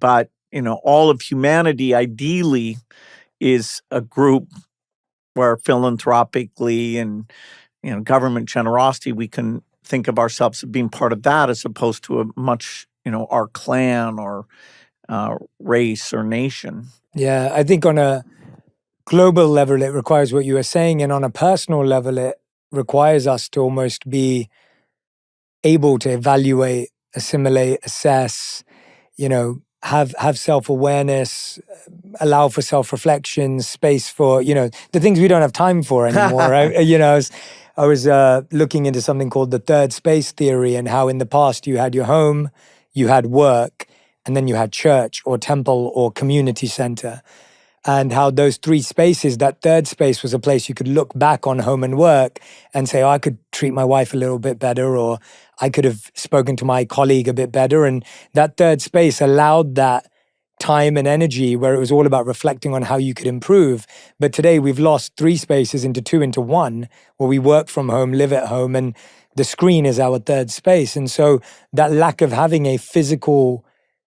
But, all of humanity ideally is a group where philanthropically and, government generosity, we can think of ourselves as being part of that as opposed to a much, our clan or race or nation. Yeah, I think on a global level, it requires what you were saying. And on a personal level, it requires us to almost be able to evaluate, assimilate, assess, have self-awareness, allow for self-reflection, space for, the things we don't have time for anymore, right? I was looking into something called the third space theory, and how in the past you had your home, you had work, and then you had church or temple or community center. And how those three spaces, that third space was a place you could look back on home and work and say, oh, I could treat my wife a little bit better, or I could have spoken to my colleague a bit better. And that third space allowed that time and energy where it was all about reflecting on how you could improve. But today we've lost three spaces into two, into one, where we work from home, live at home, and the screen is our third space. And so that lack of having a physical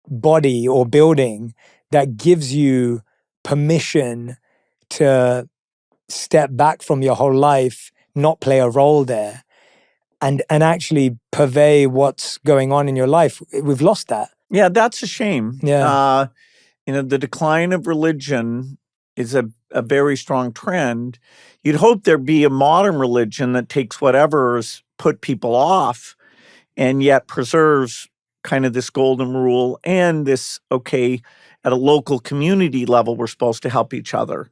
body or building that gives you permission to step back from your whole life, not play a role there, and actually purvey what's going on in your life. We've lost that. Yeah, that's a shame. Yeah. The decline of religion is a very strong trend. You'd hope there'd be a modern religion that takes whatever's put people off and yet preserves kind of this golden rule and this, okay, at a local community level, we're supposed to help each other.